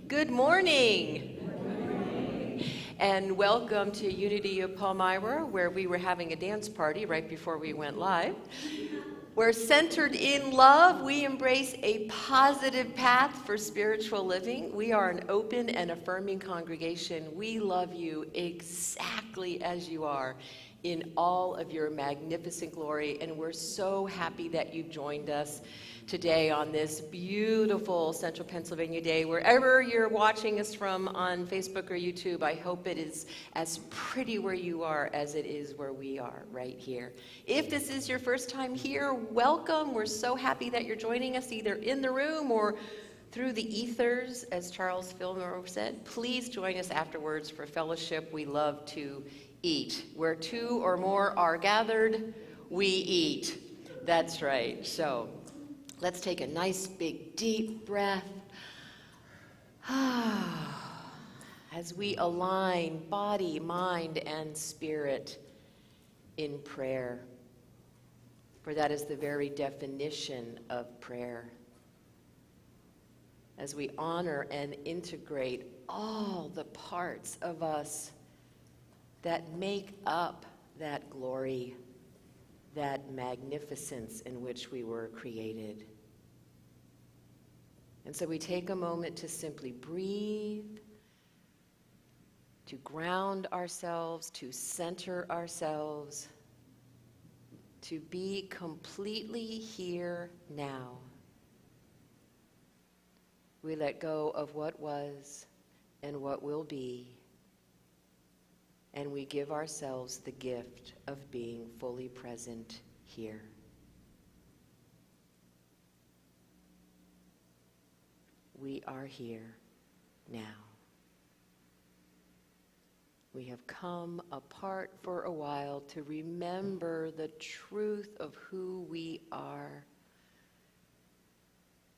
Good morning. And welcome to Unity of Palmyra, where we were having a dance party right before we went live. We're centered in love. We embrace a positive path for spiritual living. We are an open and affirming congregation. We love you exactly as you are in all of your magnificent glory, and we're so happy that you've joined us today on this beautiful Central Pennsylvania day. Wherever you're watching us from on Facebook or YouTube, I hope it is as pretty where you are as it is where we are right here. If this is your first time here, welcome. We're so happy that you're joining us either in the room or through the ethers, as Charles Fillmore said. Please join us afterwards for fellowship. We love to eat. Where two or more are gathered, we eat. That's right. So let's take a nice big deep breath as we align body, mind, and spirit in prayer. For that is the very definition of prayer. As we honor and integrate all the parts of us that make up that glory, that magnificence in which we were created. And so we take a moment to simply breathe, to ground ourselves, to center ourselves, to be completely here now. We let go of what was and what will be, and we give ourselves the gift of being fully present here. We are here now. We have come apart for a while to remember the truth of who we are.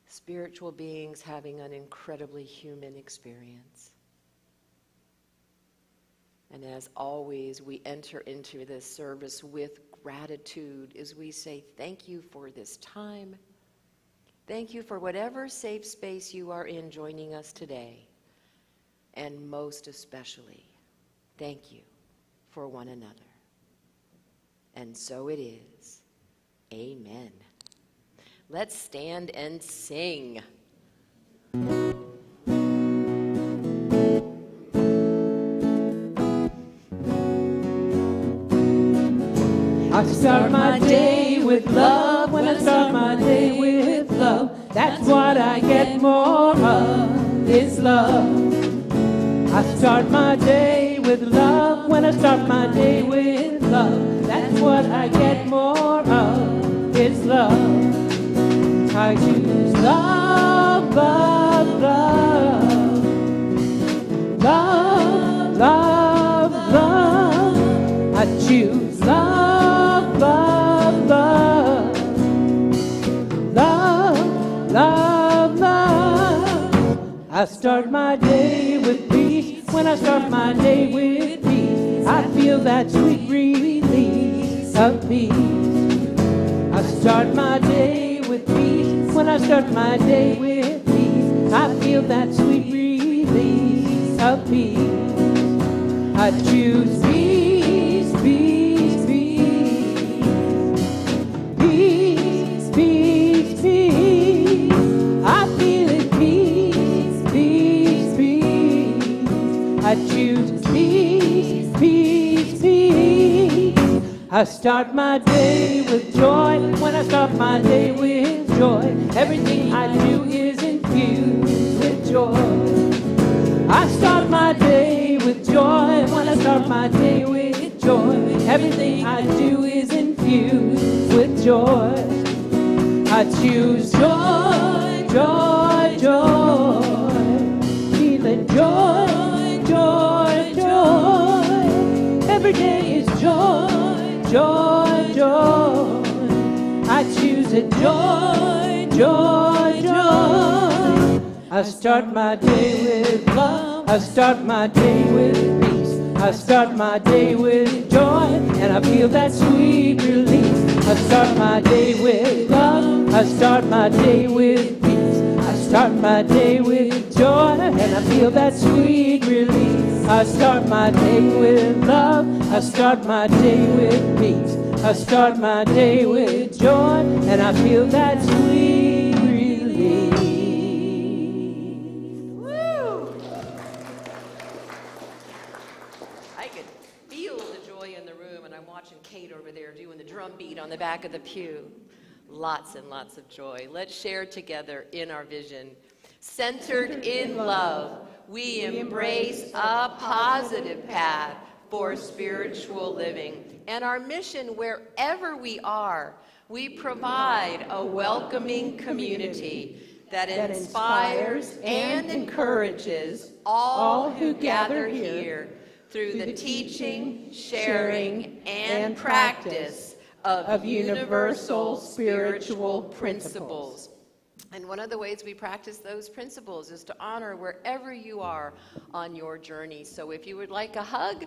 Spiritual beings having an incredibly human experience. And as always, we enter into this service with gratitude as we say thank you for this time. Thank you for whatever safe space you are in joining us today. And most especially, thank you for one another. And so it is. Amen. Let's stand and sing. I start my day with love. When I start my day with love, that's what I get more of, is love. I start my day with love. When I start my day with love, that's what I get more of, is love. I choose love, love, love, love, love, love. I choose love, love, love, love, love, love. I start my day with peace. When I start my day with peace, I feel that sweet release of peace. I start my day with peace. When I start my day with peace, I feel that sweet release of peace. I choose peace, peace, peace, peace, peace, peace. I feel it, peace, peace, peace. I choose peace, peace, peace. I start my day with joy. When I start my day with joy, everything I do is infused with joy. I start my day with joy. When I start my day with joy, everything I do is infused with joy. I choose joy, joy, joy. Feeling joy, joy, joy. Every day is joy, joy, joy. I choose it, joy, joy, joy. I start my day with love. I start my day with peace. I start my day with joy, and I feel that sweet release. I start my day with love. I start my day with peace. I start my day with joy. joy, and I feel that sweet release. I start my day with love, I start my day with peace. I start my day with joy, and I feel that sweet relief. Woo! I could feel the joy in the room, and I'm watching Kate over there doing the drum beat on the back of the pew. Lots and lots of joy. Let's share together in our vision. Centered in love, we embrace a positive path for spiritual living. And our mission, wherever we are, we provide a welcoming community that inspires and encourages all who gather here through the teaching, sharing, and practice of universal spiritual principles. And one of the ways we practice those principles is to honor wherever you are on your journey. So if you would like a hug,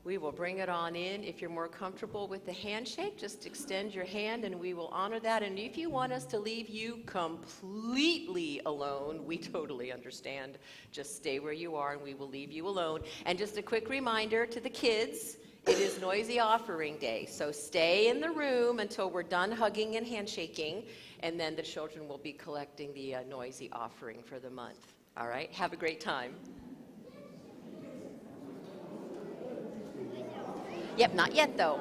we will bring it on in. If you're more comfortable with the handshake, just extend your hand and we will honor that. And if you want us to leave you completely alone, we totally understand. Just stay where you are and we will leave you alone. And just a quick reminder to the kids, it is Noisy Offering Day, so stay in the room until we're done hugging and handshaking, and then the children will be collecting the Noisy Offering for the month. All right, have a great time. Yep, not yet though.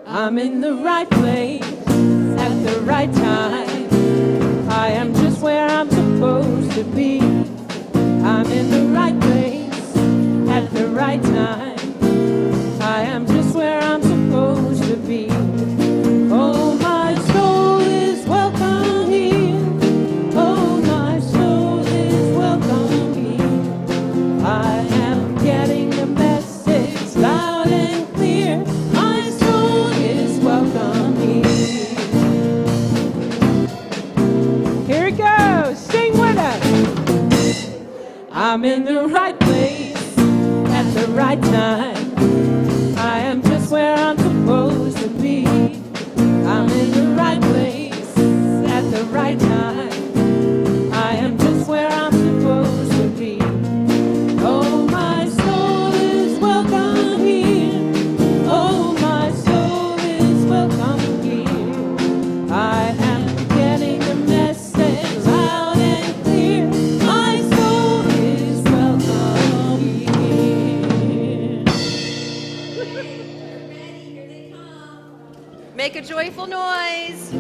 I'm in the right place at the right time. I am just where I'm supposed to be. I'm in the right place at the right time. I am just where I'm supposed to be. Oh, my soul is welcome here. Oh, my soul is welcome here. I am getting the message loud and clear. My soul is welcome here. Here it goes. Sing with us. I'm in the right place at the right time. I am just where I'm supposed to be. I'm in the right place at the right time. I am just where I'm supposed to be. Oh, my soul is welcome here. Oh, my soul is welcome here. I am getting the message loud and clear. My soul is welcome here. Make a joyful noise.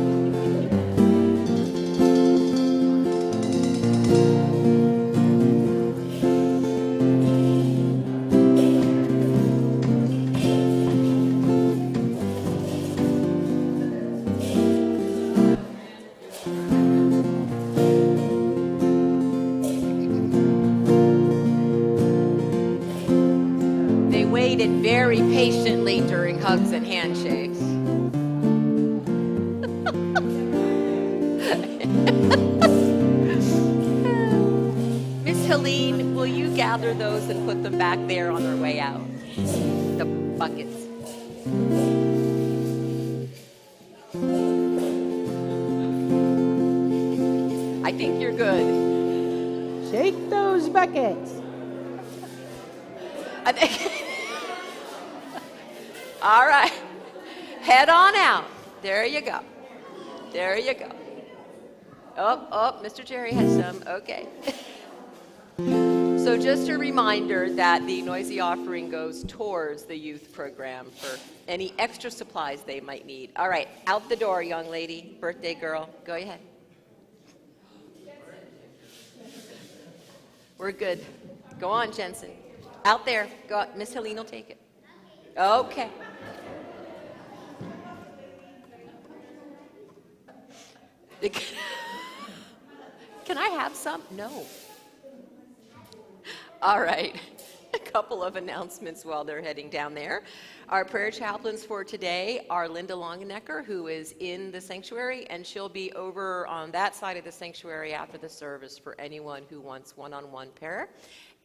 They waited very patiently during hugs and handshakes. Miss Helene, will you gather those and put them back there on their way out? The buckets. I think you're good. Shake those buckets. I think. All right. Head on out. There you go. There you go. Oh, Mr. Jerry has some. Okay. So just a reminder that the Noisy Offering goes towards the youth program for any extra supplies they might need. All right, out the door, young lady, birthday girl. Go ahead. We're good. Go on, Jensen. Out there. Go out. Miss Helene will take it. Okay. Can I have some? No. All right. A couple of announcements while they're heading down there. Our prayer chaplains for today are Linda Longenecker, who is in the sanctuary, and she'll be over on that side of the sanctuary after the service for anyone who wants one-on-one prayer.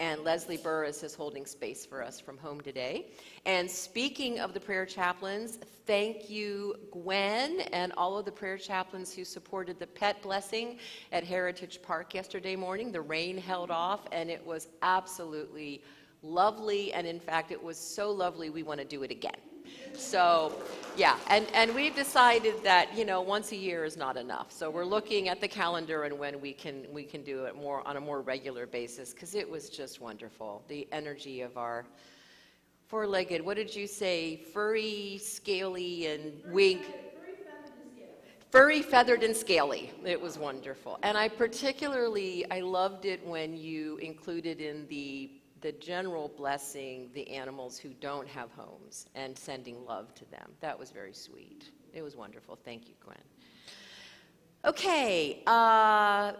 And Leslie Burris is holding space for us from home today. And speaking of the prayer chaplains, thank you, Gwen, and all of the prayer chaplains who supported the pet blessing at Heritage Park yesterday morning. The rain held off, and it was absolutely lovely. And in fact, it was so lovely, we want to do it again. So, yeah, and we've decided that, once a year is not enough. So we're looking at the calendar and when we can do it more on a more regular basis, because it was just wonderful. The energy of our four-legged, what did you say, furry, scaly, and wing? Furry, feathered, and scaly. It was wonderful. And I loved it when you included in the general blessing the animals who don't have homes and sending love to them. That was very sweet. It was wonderful. Thank you, Gwen. Okay,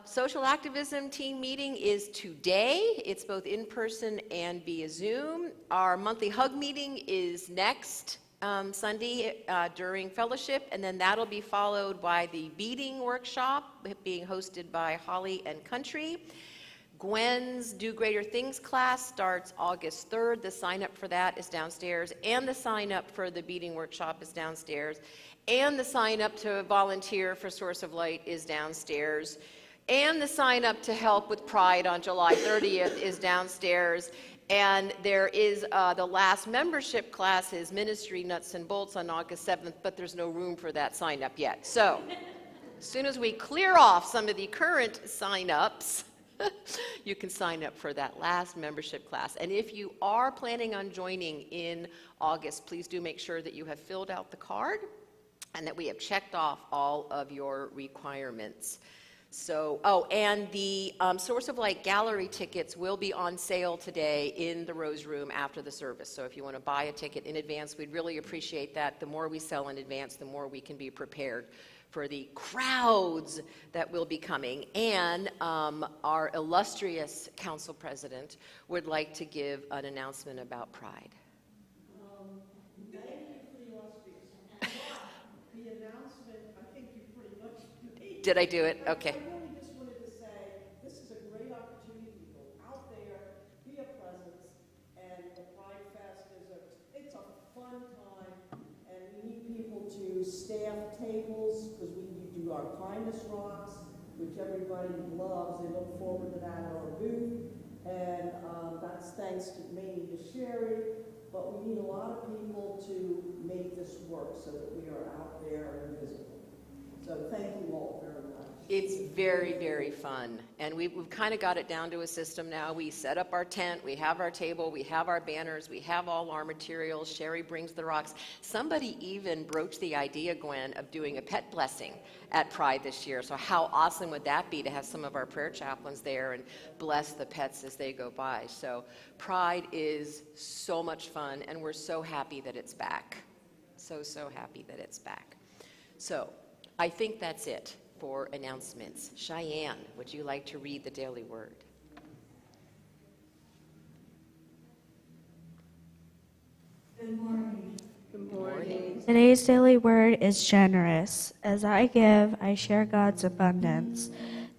social activism team meeting is today. It's both in person and via Zoom. Our monthly hug meeting is next Sunday during fellowship, and then that'll be followed by the beading workshop being hosted by Holly and Country. Gwen's Do Greater Things class starts August 3rd. The sign up for that is downstairs, and the sign up for the beading workshop is downstairs, and the sign up to volunteer for Source of Light is downstairs, and the sign up to help with Pride on July 30th is downstairs. And there is the last membership class is Ministry Nuts and Bolts on August 7th, but there's no room for that sign up yet. So as soon as we clear off some of the current sign ups, you can sign up for that last membership class. And if you are planning on joining in August, please do make sure that you have filled out the card and that we have checked off all of your requirements. So, and the Source of Light gallery tickets will be on sale today in the Rose Room after the service. So if you want to buy a ticket in advance, we'd really appreciate that. The more we sell in advance, the more we can be prepared for the crowds that will be coming. And our illustrious council president would like to give an announcement about Pride. Thank you for the auspice. The announcement, I think you pretty much made. Did I do it? Okay. I really just wanted to say this is a great opportunity to go out there, be a presence, and the Pride Fest it's a fun time, and we need people to staff tables because we do our kindness rocks, which everybody loves. They look forward to that at our booth, and that's thanks to mainly to Sherry. But we need a lot of people to make this work so that we are out there and visible. So thank you all very much. It's very, very fun. And we've kind of got it down to a system now. We set up our tent, we have our table, we have our banners, we have all our materials. Sherry brings the rocks. Somebody even broached the idea, Gwen, of doing a pet blessing at Pride this year. So how awesome would that be to have some of our prayer chaplains there and bless the pets as they go by. So Pride is so much fun, and we're so happy that it's back. So happy that it's back. So I think that's it for announcements. Cheyenne, would you like to read the daily word? Good morning. Good morning. Today's daily word is generous. As I give, I share God's abundance.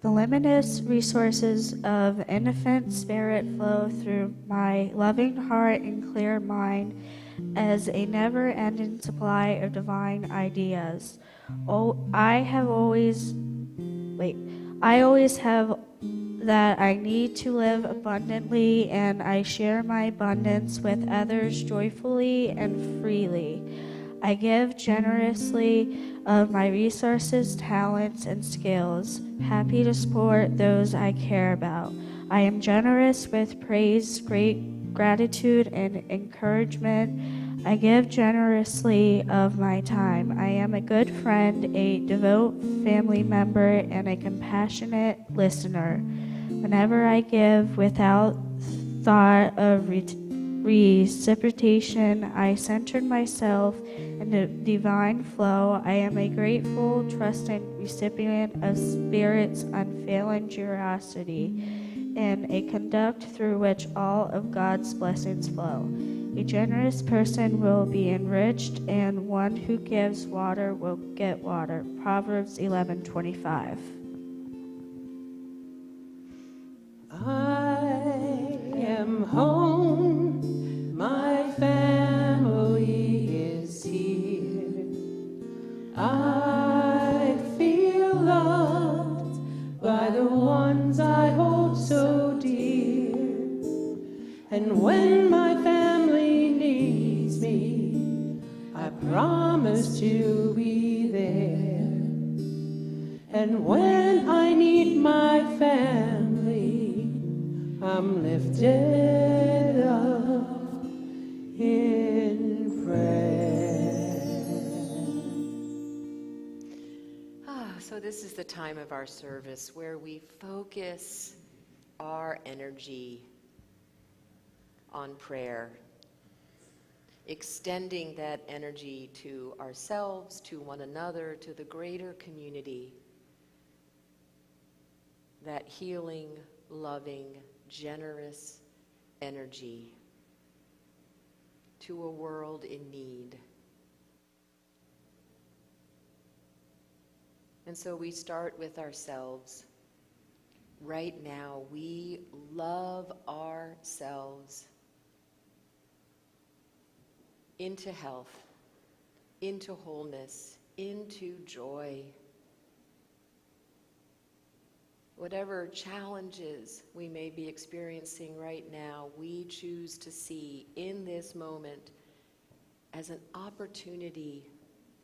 The limitless resources of infant spirit flow through my loving heart and clear mind as a never-ending supply of divine ideas. I always have that I need to live abundantly, and I share my abundance with others joyfully and freely. I give generously of my resources, talents, and skills, happy to support those I care about. I am generous with praise, great gratitude, and encouragement. I give generously of my time. I am a good friend, a devout family member, and a compassionate listener. Whenever I give without thought of reciprocation, I centered myself in the divine flow. I am a grateful, trusting recipient of Spirit's unfailing generosity and a conduct through which all of God's blessings flow. A generous person will be enriched, and one who gives water will get water. Proverbs 11:25. I am home, my family is here. I feel loved by the ones I hold so dear. And when my family needs me, I promise to be there. And when I need my family, I'm lifted up in prayer. So this is the time of our service where we focus our energy on prayer, extending that energy to ourselves, to one another, to the greater community. That healing, loving, generous energy to a world in need. And so we start with ourselves. Right now, we love ourselves into health, into wholeness, into joy. Whatever challenges we may be experiencing right now, we choose to see in this moment as an opportunity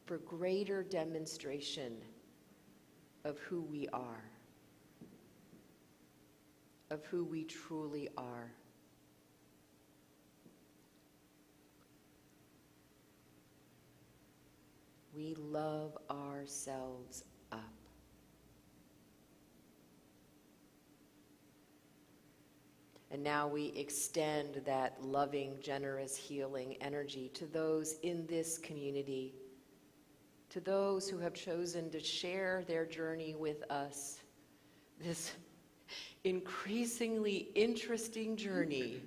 for greater demonstration of who we are, of who we truly are. We love ourselves up. And now we extend that loving, generous, healing energy to those in this community, to those who have chosen to share their journey with us, this increasingly interesting journey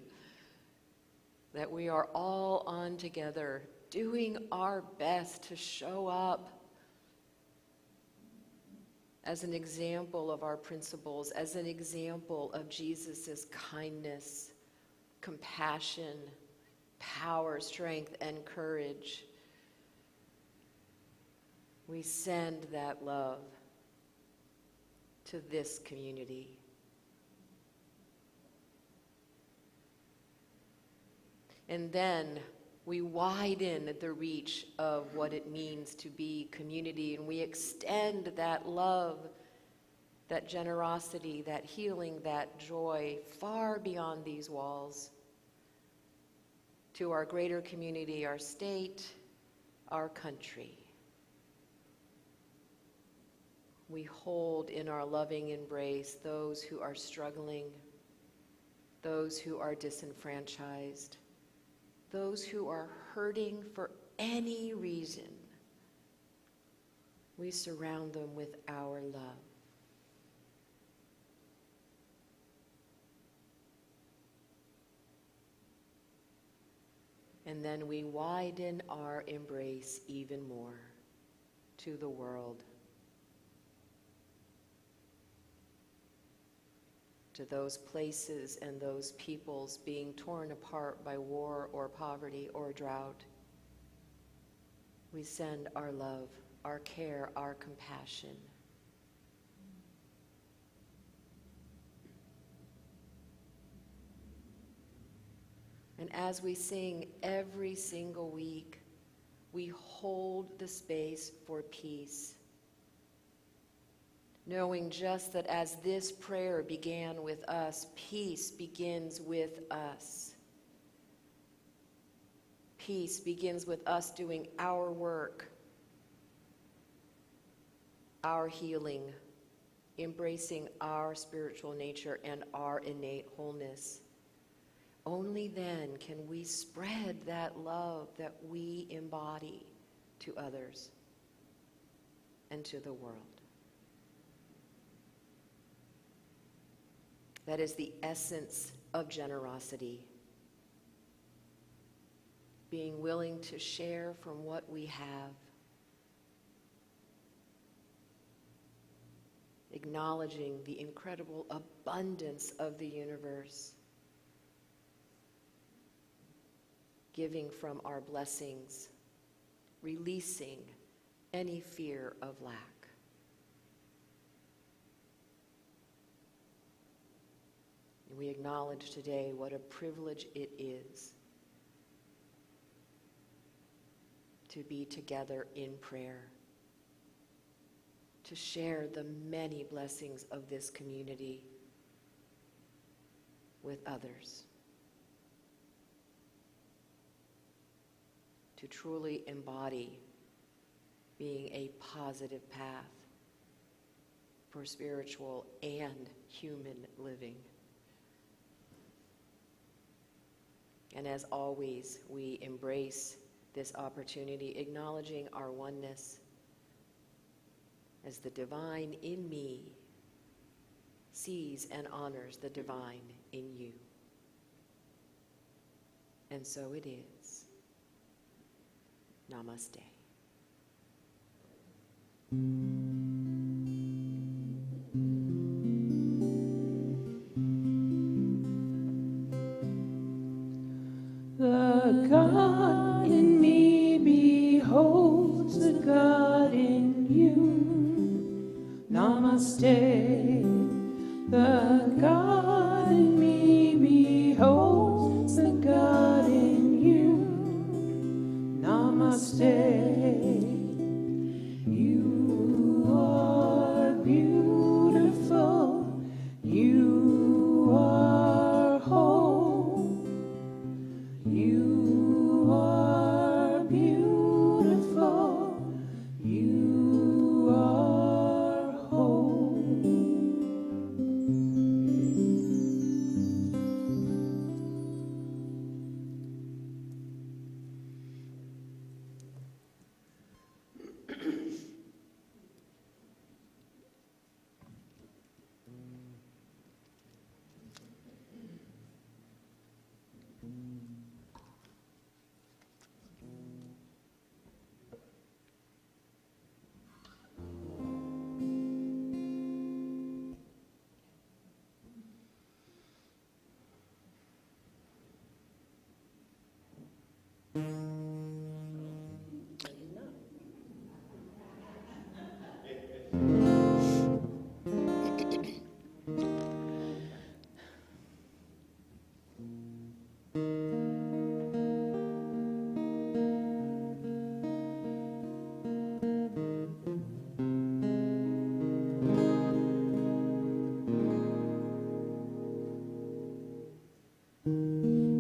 that we are all on together, doing our best to show up as an example of our principles, as an example of Jesus' kindness, compassion, power, strength, and courage. We send that love to this community. And then we widen the reach of what it means to be community, and we extend that love, that generosity, that healing, that joy far beyond these walls to our greater community, our state, our country. We hold in our loving embrace those who are struggling, those who are disenfranchised, those who are hurting for any reason. We surround them with our love. And then we widen our embrace even more to the world, to those places and those peoples being torn apart by war or poverty or drought. We send our love, our care, our compassion. And as we sing every single week, we hold the space for peace, knowing just that as this prayer began with us, peace begins with us. Peace begins with us doing our work, our healing embracing our spiritual nature and our innate wholeness, only then can we spread that love that we embody to others and to the world. That is the essence of generosity. Being willing to share from what we have. Acknowledging the incredible abundance of the universe. Giving from our blessings. Releasing any fear of lack. We acknowledge today what a privilege it is to be together in prayer, to share the many blessings of this community with others, to truly embody being a positive path for spiritual and human living. And as always, we embrace this opportunity, acknowledging our oneness as the divine in me sees and honors the divine in you. And so it is. Namaste. The God in me beholds the God in you. Namaste. The God in me beholds the God in you. Namaste. You are beautiful. You are whole. You are beautiful. You are whole.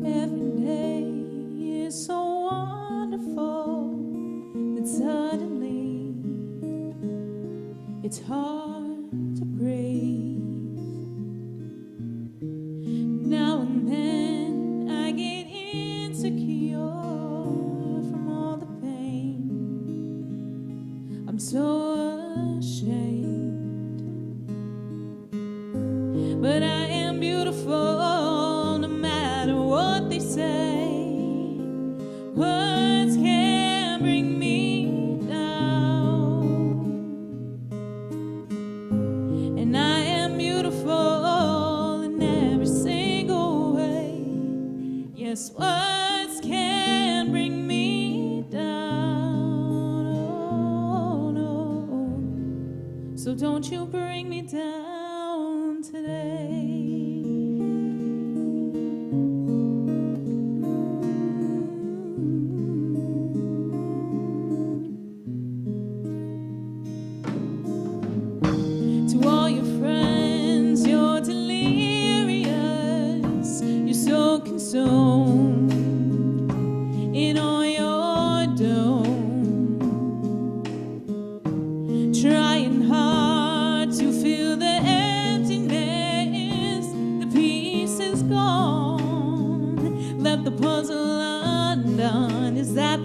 Every day is so wonderful that suddenly it's hard to breathe. Now and then I get insecure from all the pain. I'm so ashamed, but I am beautiful. What they say, words can bring me down, and I am beautiful in every single way. Yes, words can bring me down, oh no, so don't you bring me down today. Consumed in all your doom, trying hard to feel the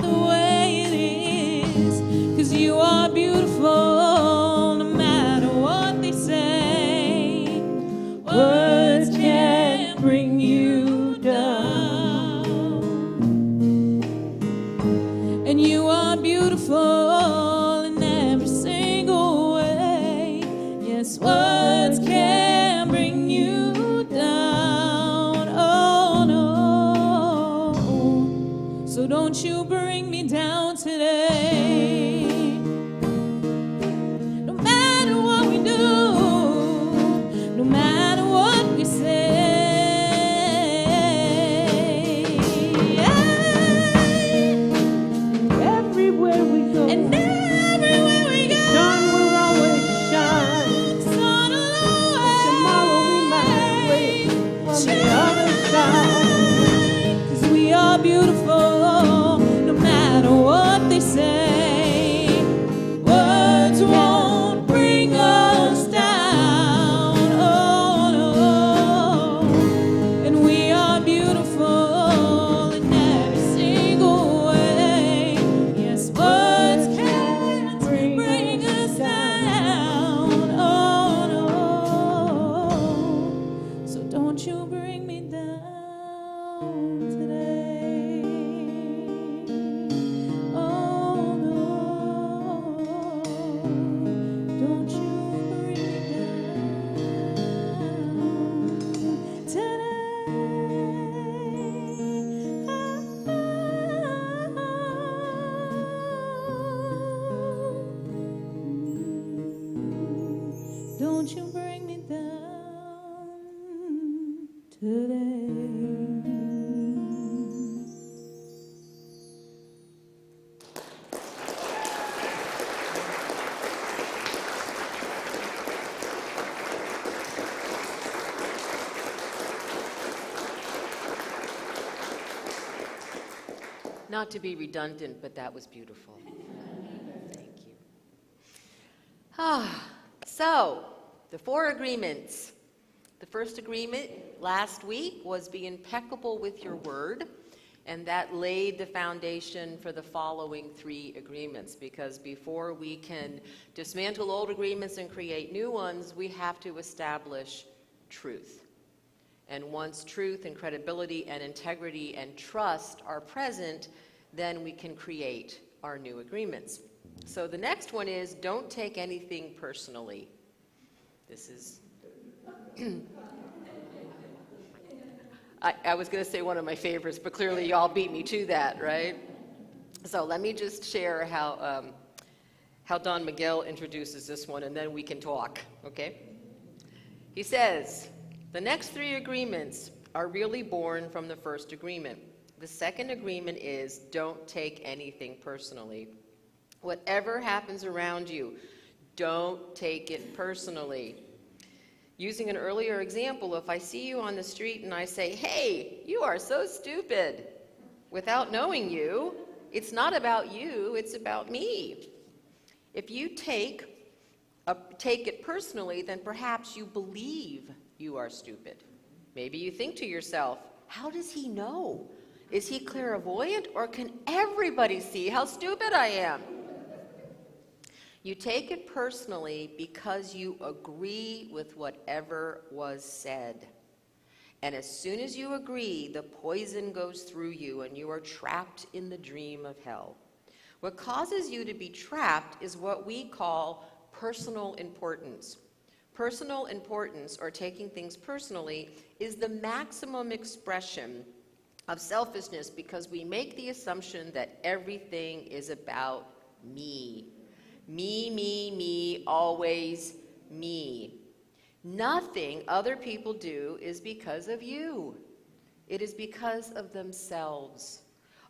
the way it is, 'cause you are beautiful no matter what they say. Words can't bring you down, and you are beautiful in every single way. Yes, words can't bring you down. Oh no, so don't you bring me down today. No matter what we do, no matter what we say, Everywhere we go, and everywhere we go, sun will always shine. sun will Tomorrow we might wake from the other side. 'cause we are beautiful no matter what they say. Words won't bring us down, oh no, and we are beautiful in every single way. Yes, words can't bring us down, oh no, so don't you bring me down today. Oh no, don't you bring me down today. Don't you bring me down today. Not to be redundant, but that was beautiful. Thank you. So, the 4 agreements. The first agreement last week was be impeccable with your word, and that laid the foundation for the following 3 agreements, because before we can dismantle old agreements and create new ones, we have to establish truth. And once truth and credibility and integrity and trust are present, then we can create our new agreements. So the next one is don't take anything personally. This is, I was going to say one of my favorites, but clearly y'all beat me to that, right? So let me just share how Don Miguel introduces this one, and then we can talk, okay? He says, the next 3 agreements are really born from the first agreement. The second agreement is don't take anything personally. Whatever happens around you, don't take it personally. Using an earlier example, if I see you on the street and I say, hey, you are so stupid, without knowing you, it's not about you, it's about me. If you take it personally, then perhaps you believe you are stupid. Maybe you think to yourself, how does he know? Is he clairvoyant, or can everybody see how stupid I am? You take it personally because you agree with whatever was said. And as soon as you agree, the poison goes through you and you are trapped in the dream of hell. What causes you to be trapped is what we call personal importance. Personal importance, or taking things personally, is the maximum expression of selfishness because we make the assumption that everything is about me. Me, always me. Nothing other people do is because of you. It is because of themselves.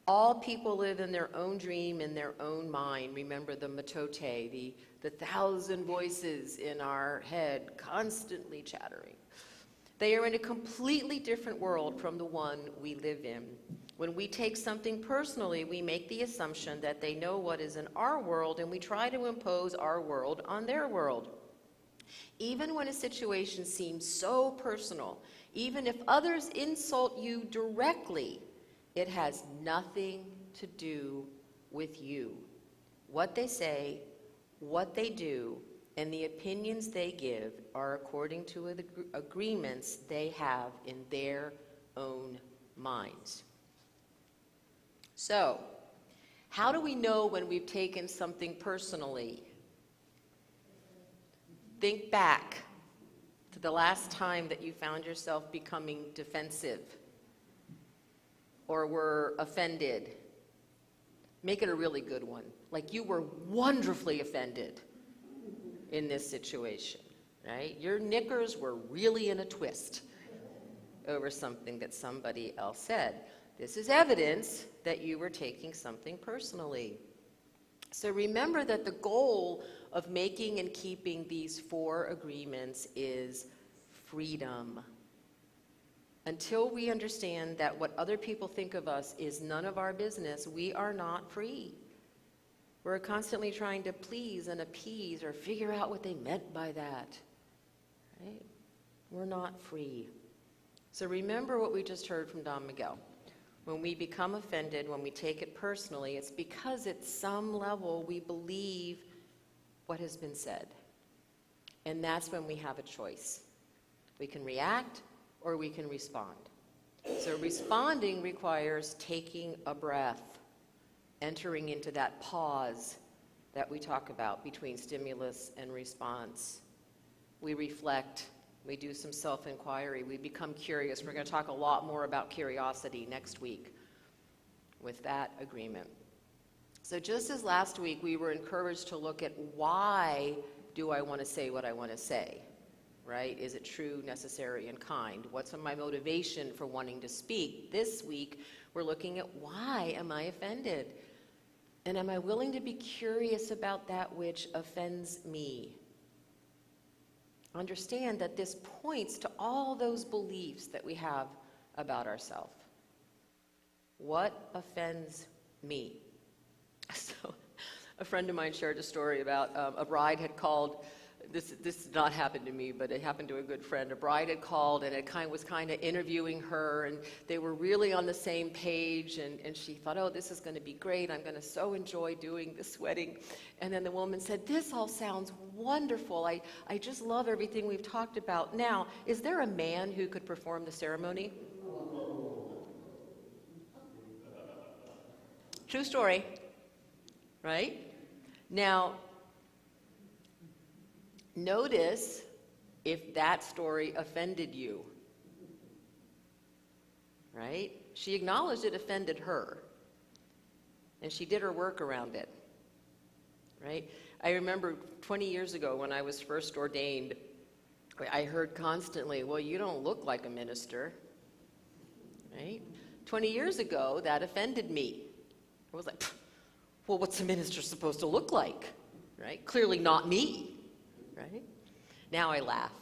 All people live in their own dream, in their own mind. Remember the matote, the 1,000 voices in our head constantly chattering. They are in a completely different world from the one we live in. When we take something personally, we make the assumption that they know what is in our world, and we try to impose our world on their world. Even when a situation seems so personal, even if others insult you directly, it has nothing to do with you. What they say, what they do, and the opinions they give are according to the agreements they have in their own minds. So, how do we know when we've taken something personally? Think back to the last time that you found yourself becoming defensive or were offended. Make it a really good one. Like you were wonderfully offended in this situation, right? Your knickers were really in a twist over something that somebody else said. This is evidence that you were taking something personally. So remember that the goal of making and keeping these 4 agreements is freedom. Until we understand that what other people think of us is none of our business, we are not free. We're constantly trying to please and appease or figure out what they meant by that, right? We're not free. So remember what we just heard from Don Miguel. When we become offended, when we take it personally, it's because at some level we believe what has been said. And that's when we have a choice. We can react or we can respond. So responding requires taking a breath, entering into that pause that we talk about between stimulus and response. We reflect. We do some self-inquiry. We become curious. We're going to talk a lot more about curiosity next week with that agreement. So just as last week, we were encouraged to look at why do I want to say what I want to say, right? Is it true, necessary, and kind? What's my motivation for wanting to speak? This week, we're looking at why am I offended? And am I willing to be curious about that which offends me? Understand that this points to all those beliefs that we have about ourselves. What offends me? So, a friend of mine shared a story about a bride had called. This did not happen to me, but it happened to a good friend. A bride had called and it was kind of interviewing her, and they were really on the same page, and she thought, oh, this is going to be great. I'm going to so enjoy doing this wedding. And then the woman said, this all sounds wonderful. I just love everything we've talked about. Now, is there a man who could perform the ceremony? True story, right? Now, notice if that story offended you, right? She acknowledged it offended her, and she did her work around it, right? I remember 20 years ago when I was first ordained, I heard constantly, well, you don't look like a minister, right? 20 years ago, that offended me. I was like, well, what's a minister supposed to look like, right? Clearly not me. Right? Now I laugh.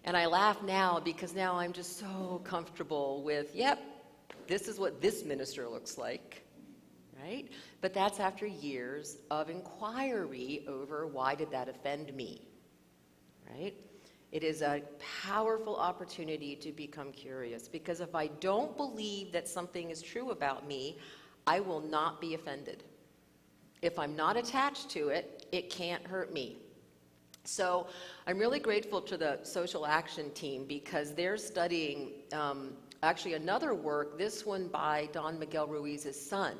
And I laugh now because now I'm just so comfortable with, yep, this is what this minister looks like, right? But that's after years of inquiry over why did that offend me, right? It is a powerful opportunity to become curious, because if I don't believe that something is true about me, I will not be offended. If I'm not attached to it, it can't hurt me. So I'm really grateful to the social action team because they're studying actually another work, this one by Don Miguel Ruiz's son,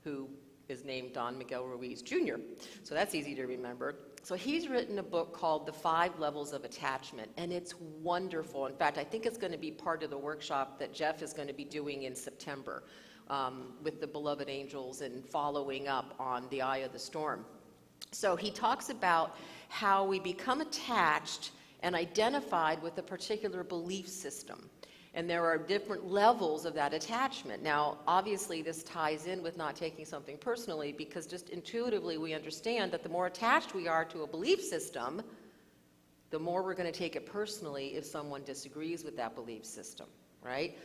who is named Don Miguel Ruiz Jr. So that's easy to remember. So he's written a book called The 5 Levels of Attachment, and it's wonderful. In fact, I think it's going to be part of the workshop that Jeff is going to be doing in September with the beloved angels and following up on the eye of the storm. So he talks about how we become attached and identified with a particular belief system. And there are different levels of that attachment. Now, obviously, this ties in with not taking something personally, because just intuitively we understand that the more attached we are to a belief system, the more we're going to take it personally if someone disagrees with that belief system, right?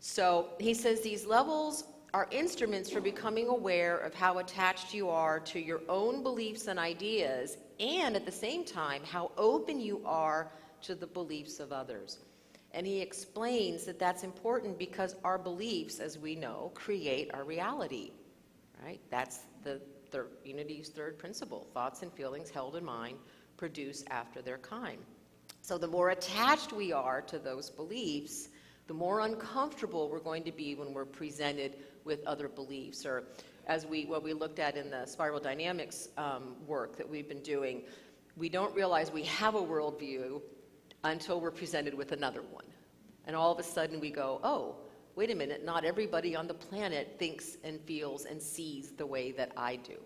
So he says these levels are instruments for becoming aware of how attached you are to your own beliefs and ideas, and at the same time, how open you are to the beliefs of others. And he explains that that's important because our beliefs, as we know, create our reality, right? That's Unity's third principle. Thoughts and feelings held in mind produce after their kind. So the more attached we are to those beliefs, the more uncomfortable we're going to be when we're presented with other beliefs. Or as what we looked at in the spiral dynamics work that we've been doing, we don't realize we have a worldview until we're presented with another one. And all of a sudden we go, oh, wait a minute, not everybody on the planet thinks and feels and sees the way that I do.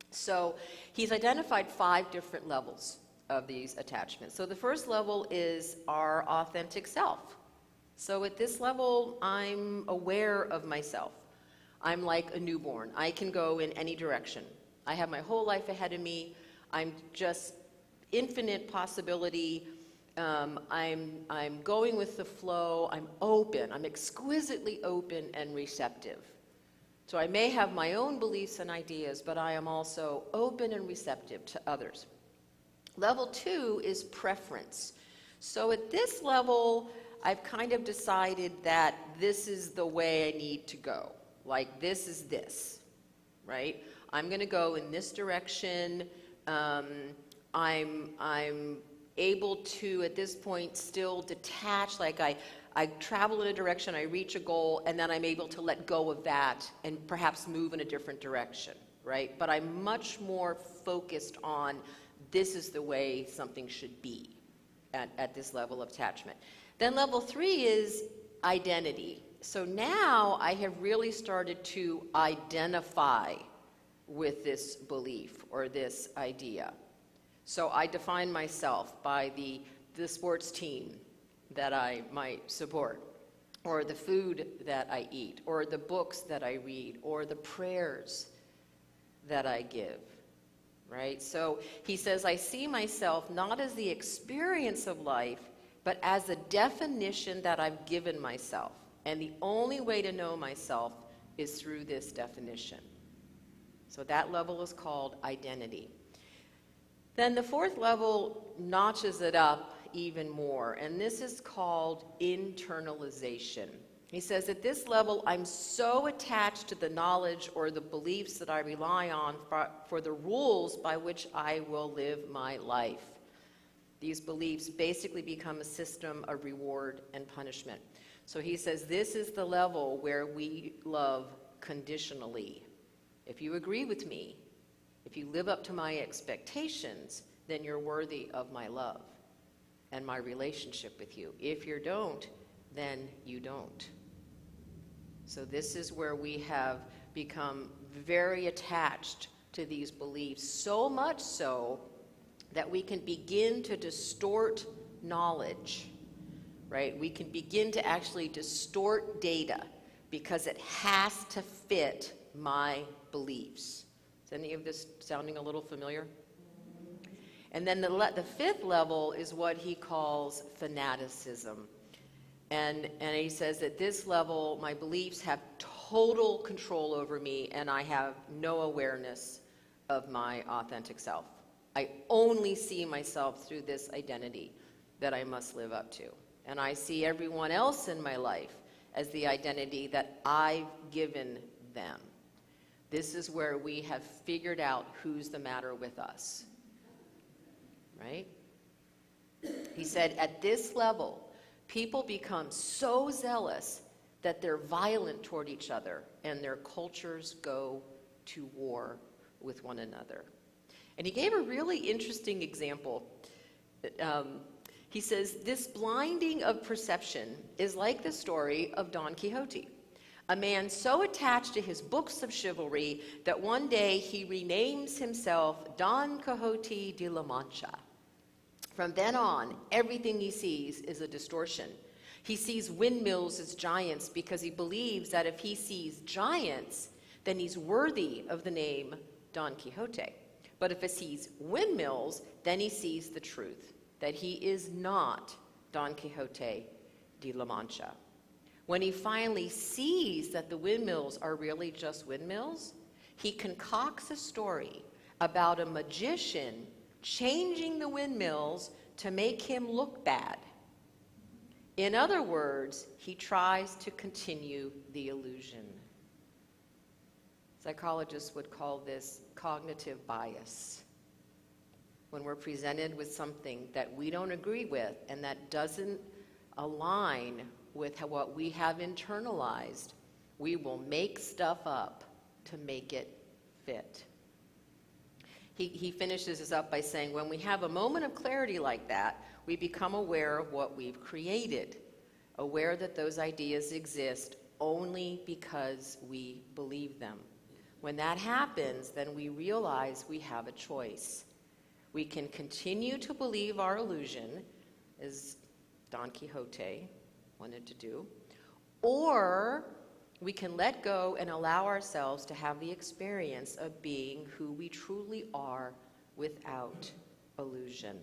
So he's identified 5 different levels of these attachments. So the first level is our authentic self. So at this level, I'm aware of myself. I'm like a newborn. I can go in any direction. I have my whole life ahead of me. I'm just infinite possibility. I'm going with the flow. I'm open. I'm exquisitely open and receptive. So I may have my own beliefs and ideas, but I am also open and receptive to others. Level 2 is preference. So at this level, I've kind of decided that this is the way I need to go. Like, this is this, right? I'm going to go in this direction. I'm able to, at this point, still detach. Like, I travel in a direction, I reach a goal, and then I'm able to let go of that and perhaps move in a different direction, right? But I'm much more focused on this is the way something should be at this level of attachment. Then level 3 is identity. So now I have really started to identify with this belief or this idea. So I define myself by the sports team that I might support, or the food that I eat, or the books that I read, or the prayers that I give, right? So he says, I see myself not as the experience of life, but as a definition that I've given myself. And the only way to know myself is through this definition. So that level is called identity. Then the 4th level notches it up even more, and this is called internalization. He says, at this level, I'm so attached to the knowledge or the beliefs that I rely on for the rules by which I will live my life. These beliefs basically become a system of reward and punishment. So he says, this is the level where we love conditionally. If you agree with me, if you live up to my expectations, then you're worthy of my love and my relationship with you. If you don't, then you don't. So this is where we have become very attached to these beliefs, so much so that we can begin to distort knowledge, right? We can begin to actually distort data because it has to fit my beliefs. Is any of this sounding a little familiar? And then the 5th level is what he calls fanaticism. And he says at this level, my beliefs have total control over me, and I have no awareness of my authentic self. I only see myself through this identity that I must live up to. And I see everyone else in my life as the identity that I've given them. This is where we have figured out who's the matter with us, right? He said, at this level, people become so zealous that they're violent toward each other and their cultures go to war with one another. And he gave a really interesting example. He says, this blinding of perception is like the story of Don Quixote, a man so attached to his books of chivalry that one day he renames himself Don Quixote de la Mancha. From then on, everything he sees is a distortion. He sees windmills as giants because he believes that if he sees giants, then he's worthy of the name Don Quixote. But if he sees windmills, then he sees the truth, that he is not Don Quixote de la Mancha. When he finally sees that the windmills are really just windmills, he concocts a story about a magician changing the windmills to make him look bad. In other words, he tries to continue the illusion. Psychologists would call this cognitive bias. When we're presented with something that we don't agree with and that doesn't align with what we have internalized, we will make stuff up to make it fit. He finishes this up by saying, when we have a moment of clarity like that, we become aware of what we've created, aware that those ideas exist only because we believe them. When that happens, then we realize we have a choice. We can continue to believe our illusion, as Don Quixote wanted to do, or we can let go and allow ourselves to have the experience of being who we truly are without illusion.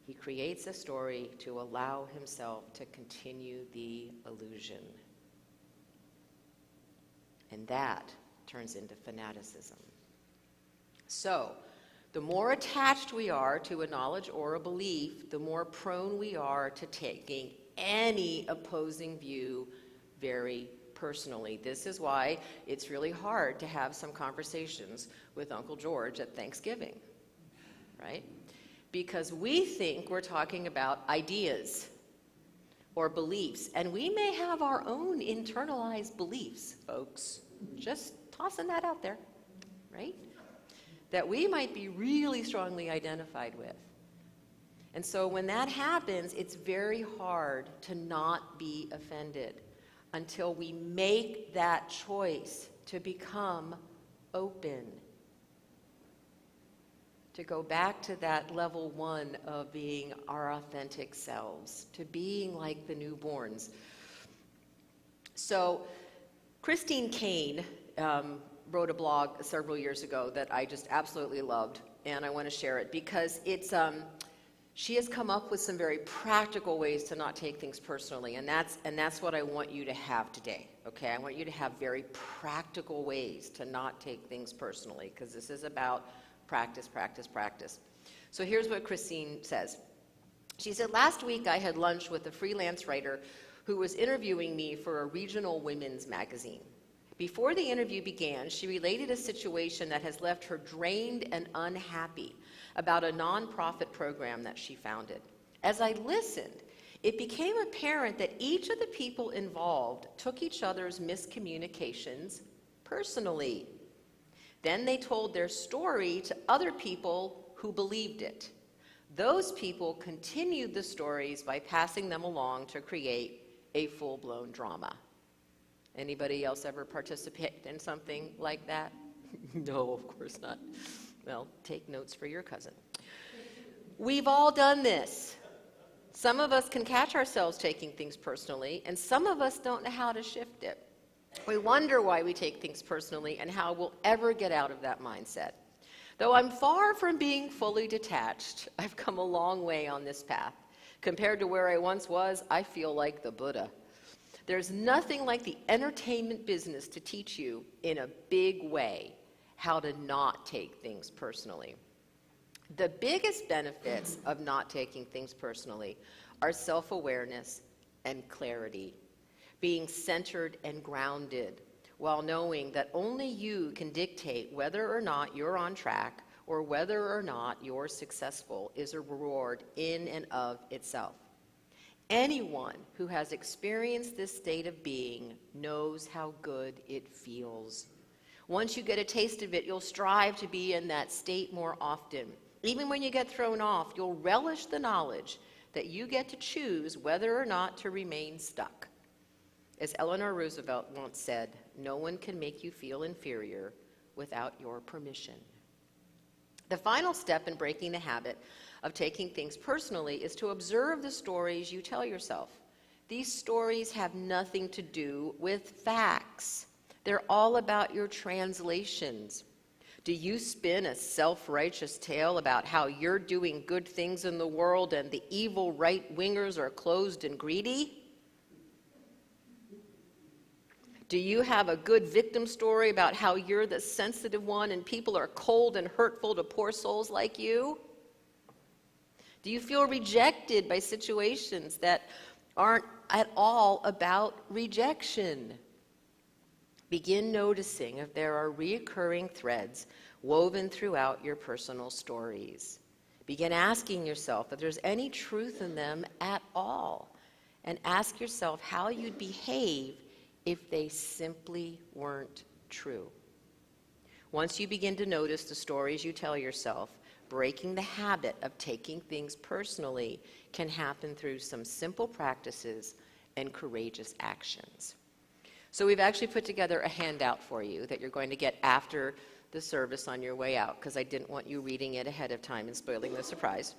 He creates a story to allow himself to continue the illusion. And that turns into fanaticism. So, the more attached we are to a knowledge or a belief, the more prone we are to taking any opposing view very personally. This is why it's really hard to have some conversations with Uncle George at Thanksgiving, right? Because we think we're talking about ideas or beliefs, and we may have our own internalized beliefs, folks. Just tossing that out there, right? That we might be really strongly identified with. And so when that happens, it's very hard to not be offended until we make that choice to become open, to go back to that level one of being our authentic selves, to being like the newborns. So Christine Kane wrote a blog several years ago that I just absolutely loved, and I want to share it because it's she has come up with some very practical ways to not take things personally, and that's what I want you to have today. Okay, I want you to have very practical ways to not take things personally, because this is about practice, practice, practice. So here's what Christine says. She said, last week I had lunch with a freelance writer who was interviewing me for a regional women's magazine. Before the interview began, she related a situation that has left her drained and unhappy about a nonprofit program that she founded. As I listened, it became apparent that each of the people involved took each other's miscommunications personally. Then they told their story to other people who believed it. Those people continued the stories by passing them along to create a full-blown drama. Anybody else ever participate in something like that? No, of course not. Well, take notes for your cousin. We've all done this. Some of us can catch ourselves taking things personally, and some of us don't know how to shift it. We wonder why we take things personally and how we'll ever get out of that mindset. Though I'm far from being fully detached, I've come a long way on this path. Compared to where I once was, I feel like the Buddha. There's nothing like the entertainment business to teach you in a big way how to not take things personally. The biggest benefits of not taking things personally are self-awareness and clarity, being centered and grounded, while knowing that only you can dictate whether or not you're on track or whether or not you're successful is a reward in and of itself. Anyone who has experienced this state of being knows how good it feels. Once you get a taste of it, you'll strive to be in that state more often. Even when you get thrown off, you'll relish the knowledge that you get to choose whether or not to remain stuck. As Eleanor Roosevelt once said, no one can make you feel inferior without your permission. The final step in breaking the habit of taking things personally is to observe the stories you tell yourself. These stories have nothing to do with facts. They're all about your translations. Do you spin a self-righteous tale about how you're doing good things in the world and the evil right-wingers are closed and greedy? Do you have a good victim story about how you're the sensitive one and people are cold and hurtful to poor souls like you? Do you feel rejected by situations that aren't at all about rejection? Begin noticing if there are recurring threads woven throughout your personal stories. Begin asking yourself if there's any truth in them at all, and ask yourself how you'd behave if they simply weren't true. Once you begin to notice the stories you tell yourself, breaking the habit of taking things personally can happen through some simple practices and courageous actions. So we've actually put together a handout for you that you're going to get after the service on your way out, because I didn't want you reading it ahead of time and spoiling the surprise.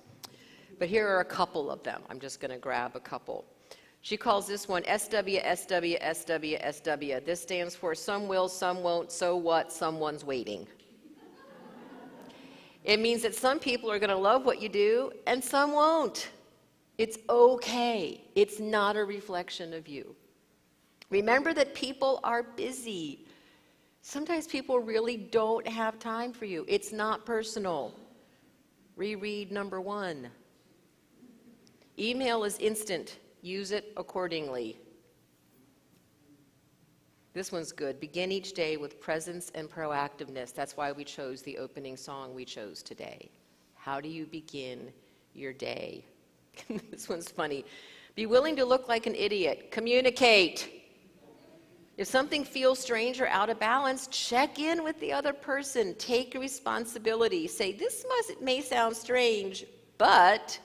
But here are a couple of them. I'm just going to grab a couple. She calls this one SW, SW, SW, SW. This stands for some will, some won't, so what, someone's waiting. It means that some people are going to love what you do and some won't. It's okay. It's not a reflection of you. Remember that people are busy. Sometimes people really don't have time for you. It's not personal. Reread number 1. Email is instant. Use it accordingly. This one's good. Begin each day with presence and proactiveness. That's why we chose the opening song we chose today. How do you begin your day? This one's funny. Be willing to look like an idiot. Communicate. If something feels strange or out of balance, check in with the other person. Take responsibility. Say, this may sound strange, but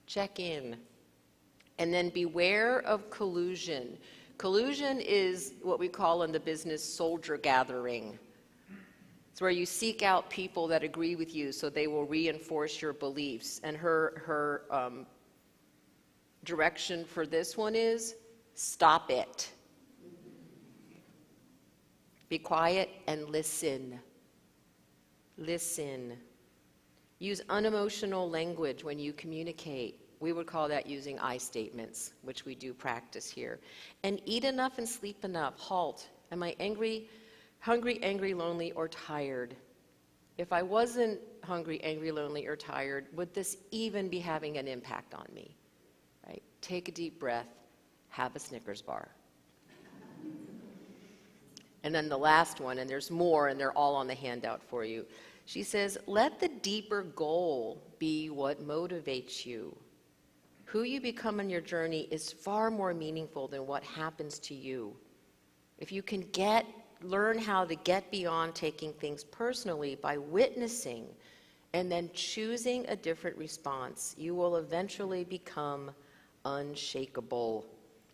check in. And then beware of collusion. Collusion is what we call in the business soldier gathering. It's where you seek out people that agree with you so they will reinforce your beliefs. And her direction for this one is, stop it. Be quiet and listen. Listen. Use unemotional language when you communicate. We would call that using I statements, which we do practice here. And eat enough and sleep enough. Halt. Am I angry, hungry, angry, lonely, or tired? If I wasn't hungry, angry, lonely, or tired, would this even be having an impact on me? Right? Take a deep breath. Have a Snickers bar. And then the last one, and there's more, and they're all on the handout for you. She says, let the deeper goal be what motivates you. Who you become on your journey is far more meaningful than what happens to you. If you can learn how to get beyond taking things personally by witnessing and then choosing a different response, you will eventually become unshakable.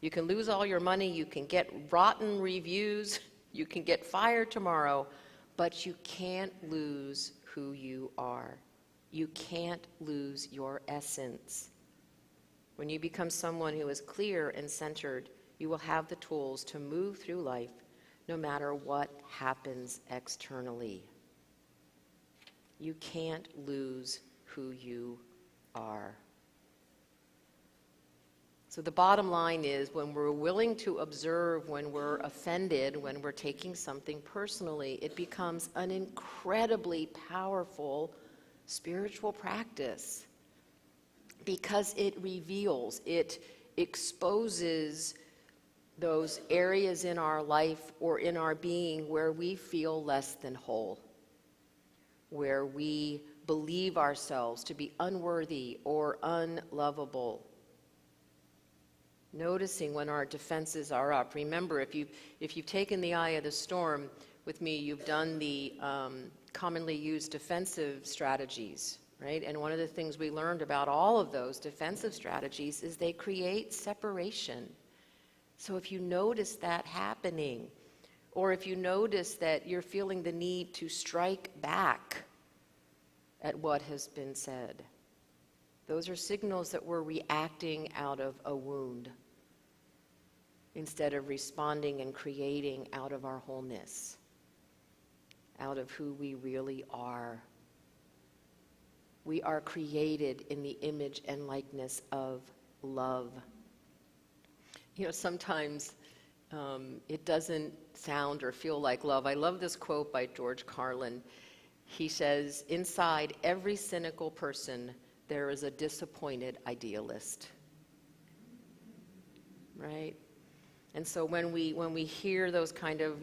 You can lose all your money, you can get rotten reviews, you can get fired tomorrow, but you can't lose who you are. You can't lose your essence. When you become someone who is clear and centered, you will have the tools to move through life no matter what happens externally. You can't lose who you are. So the bottom line is, when we're willing to observe, when we're offended, when we're taking something personally, it becomes an incredibly powerful spiritual practice, because it reveals, it exposes those areas in our life or in our being where we feel less than whole, where we believe ourselves to be unworthy or unlovable. Noticing when our defenses are up. Remember, if you've taken the eye of the storm with me, you've done the commonly used defensive strategies, right? And one of the things we learned about all of those defensive strategies is they create separation. So if you notice that happening, or if you notice that you're feeling the need to strike back at what has been said, those are signals that we're reacting out of a wound instead of responding and creating out of our wholeness, out of who we really are. We are created in the image and likeness of love. You know, sometimes it doesn't sound or feel like love. I love this quote by George Carlin. He says, inside every cynical person, there is a disappointed idealist. Right? And so when we hear those kind of,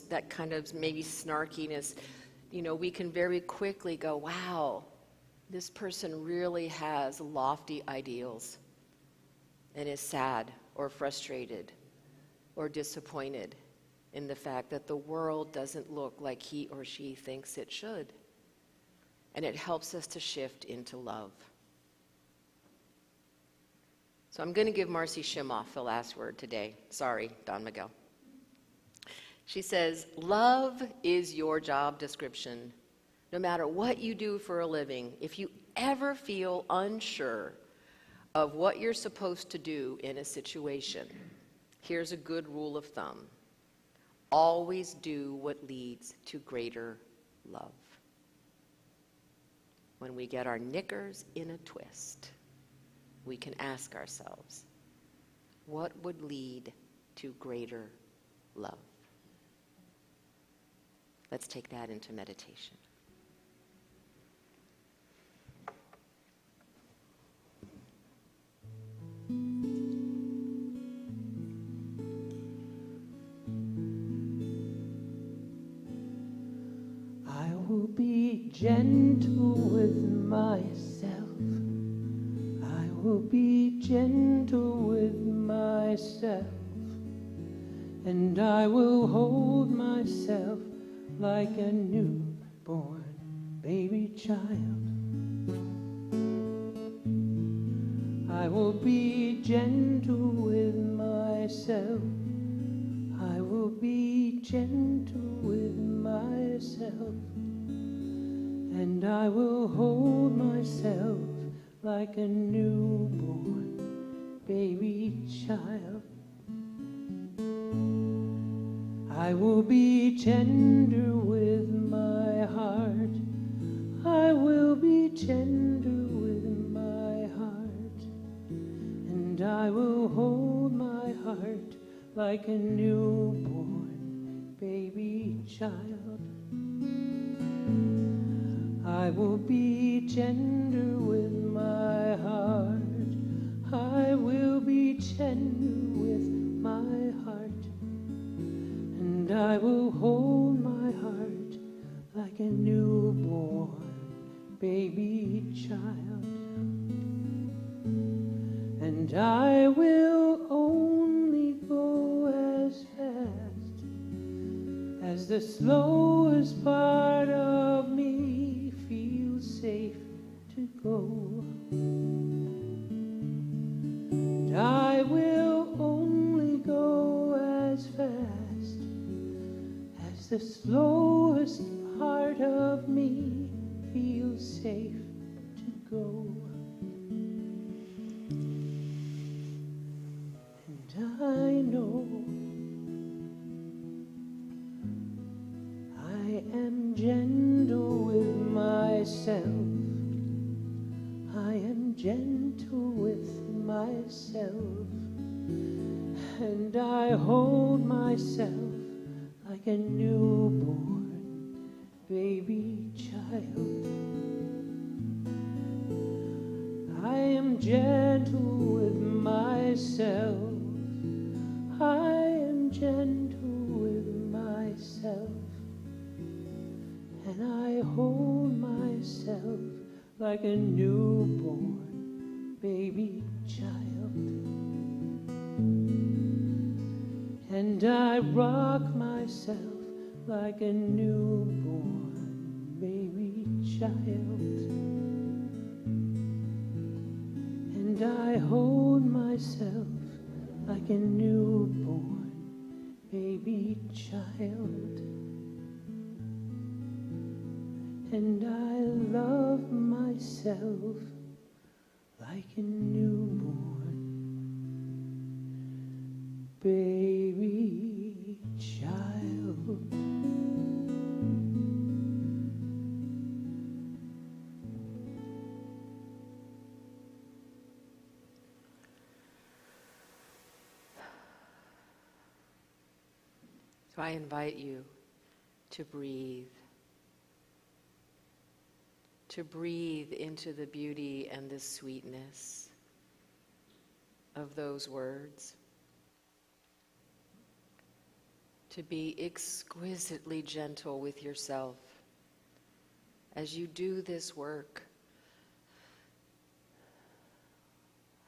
that kind of maybe snarkiness, we can very quickly go, wow, this person really has lofty ideals and is sad or frustrated or disappointed in the fact that the world doesn't look like he or she thinks it should. And it helps us to shift into love. So I'm going to give Marcy Shimoff the last word today. Sorry, Don Miguel. She says, love is your job description. No matter what you do for a living, if you ever feel unsure of what you're supposed to do in a situation, here's a good rule of thumb. Always do what leads to greater love. When we get our knickers in a twist, we can ask ourselves, what would lead to greater love? Let's take that into meditation. I will be gentle with myself. I will be gentle with myself. And I will hold myself like a newborn baby child. I will be gentle with myself. I will be gentle with myself. And I will hold myself like a newborn baby child. I will be tender with my heart. I will be tender with my heart. And I will hold my heart like a newborn baby child. I will be tender with my heart. I will be tender with my heart. And I will hold my heart like a newborn baby child. And I will only go as fast as the slowest part of me feels safe to go. And I will only go as fast as the slowest part of me feels safe to go. And I know I am gentle with myself. I am gentle with myself. And I hold myself like a newborn baby child. I am gentle with myself. I am gentle with myself. And I hold myself like a newborn baby child. And I rock myself like a newborn baby child. And I hold myself like a newborn baby child. And I love myself like a newborn baby child. So I invite you to breathe into the beauty and the sweetness of those words. to be exquisitely gentle with yourself as you do this work,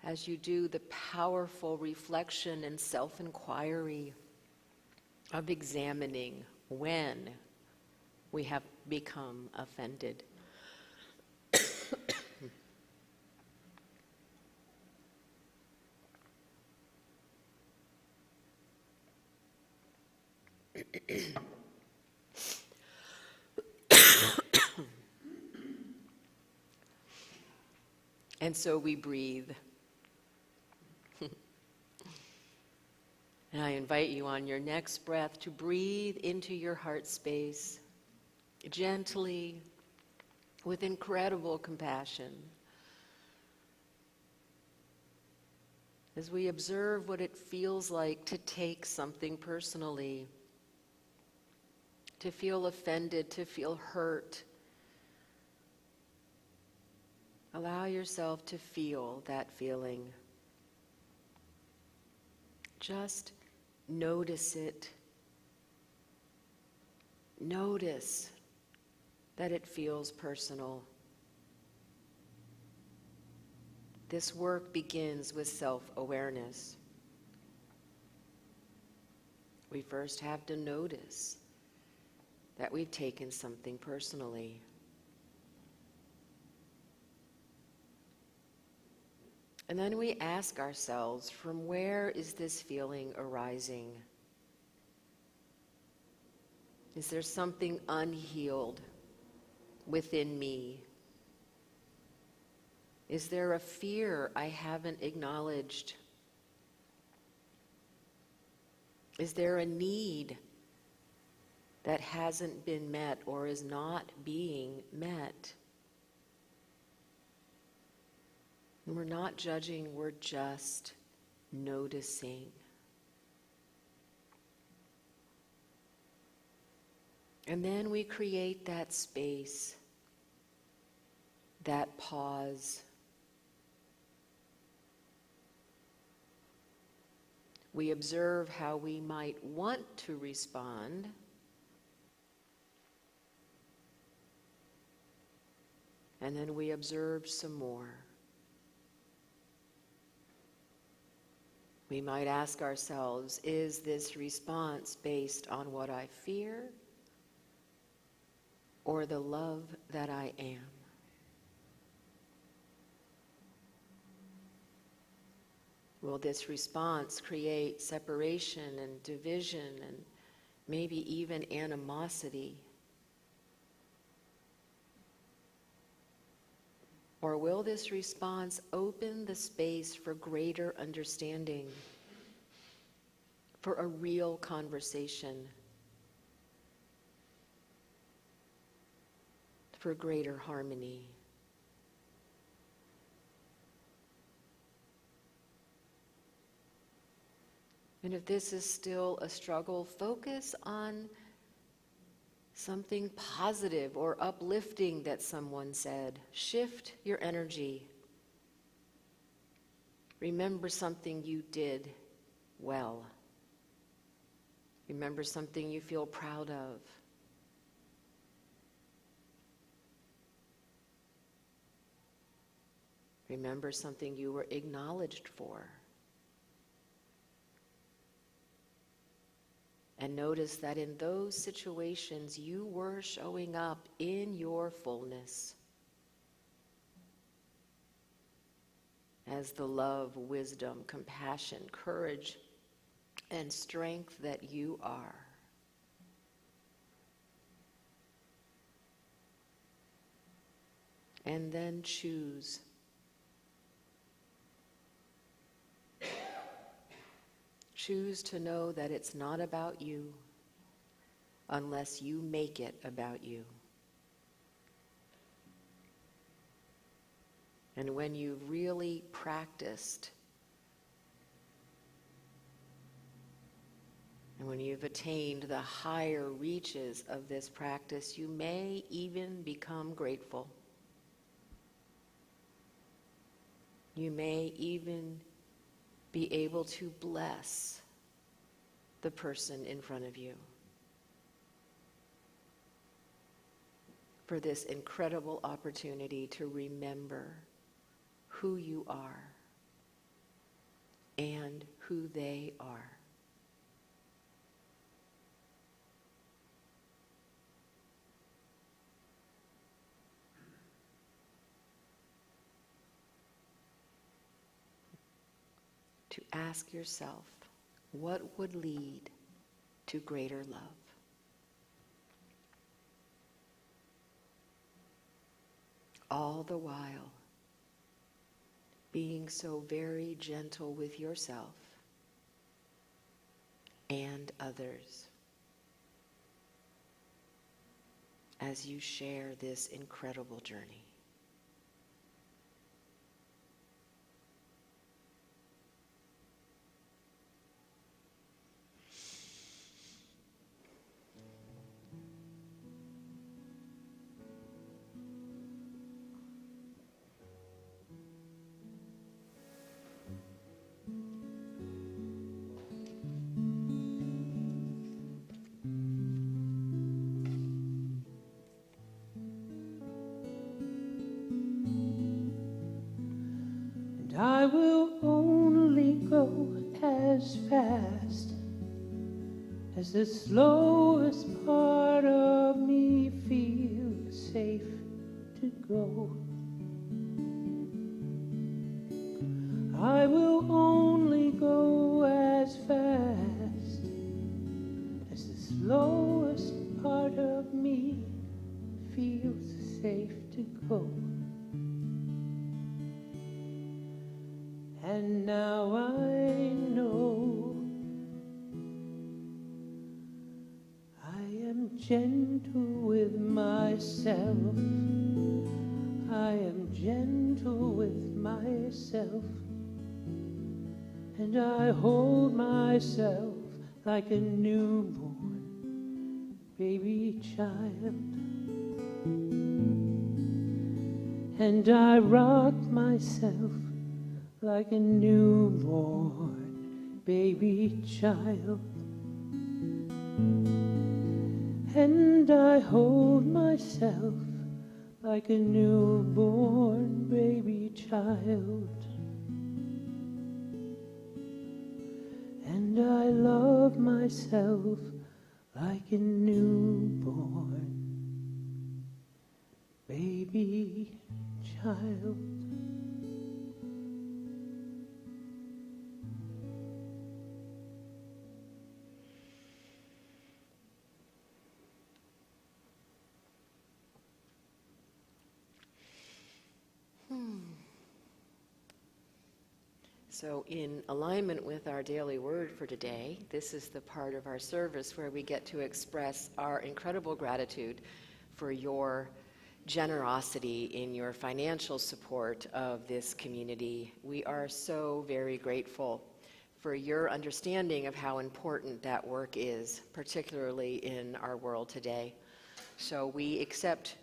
as you do the powerful reflection and self-inquiry of examining when we have become offended. And so we breathe. And I invite you on your next breath to breathe into your heart space, gently, with incredible compassion, as we observe what it feels like to take something personally, to feel offended, to feel hurt. Allow yourself to feel that feeling. Just notice it. Notice that it feels personal. This work begins with self-awareness. We first have to notice that we've taken something personally. And then we ask ourselves, from where is this feeling arising? Is there something unhealed within me? Is there a fear I haven't acknowledged? Is there a need that hasn't been met or is not being met? And we're not judging, we're just noticing. And then we create that space, that pause. We observe how we might want to respond. And then we observe some more. We might ask ourselves, is this response based on what I fear or the love that I am? Will this response create separation and division and maybe even animosity? Or will this response open the space for greater understanding, for a real conversation, for greater harmony? And if this is still a struggle, focus on something positive or uplifting that someone said. Shift your energy. Remember something you did well. Remember something you feel proud of. Remember something you were acknowledged for. And notice that in those situations you were showing up in your fullness as the love, wisdom, compassion, courage, and strength that you are. And then choose. Choose to know that it's not about you unless you make it about you. And when you've really practiced, and when you've attained the higher reaches of this practice, you may even become grateful. You may even be able to bless the person in front of you for this incredible opportunity to remember who you are and who they are. To ask yourself, what would lead to greater love? All the while, being so very gentle with yourself and others as you share this incredible journey. I will only go as fast as the slowest part of me feels safe to go. I will only go as fast as the slowest part of me feels safe to go. And now I know I am gentle with myself. I am gentle with myself. And I hold myself like a newborn baby child. And I rock myself like a newborn baby child. And I hold myself like a newborn baby child. And I love myself like a newborn baby child. So in alignment with our daily word for today, this is the part of our service where we get to express our incredible gratitude for your generosity in your financial support of this community. We are so very grateful for your understanding of how important that work is, particularly in our world today. So we accept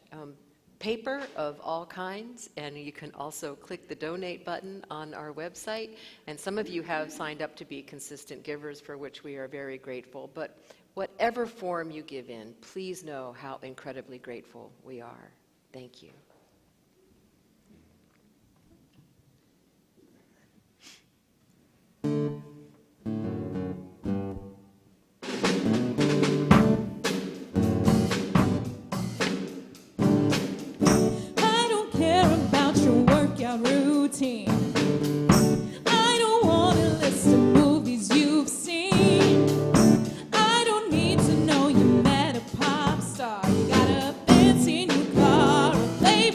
paper of all kinds, and you can also click the donate button on our website. And some of you have signed up to be consistent givers, for which we are very grateful. But whatever form you give in, please know how incredibly grateful we are. Thank you. Routine. I don't want a list of movies you've seen. I don't need to know you met a pop star. You got a fancy new car, a Playboy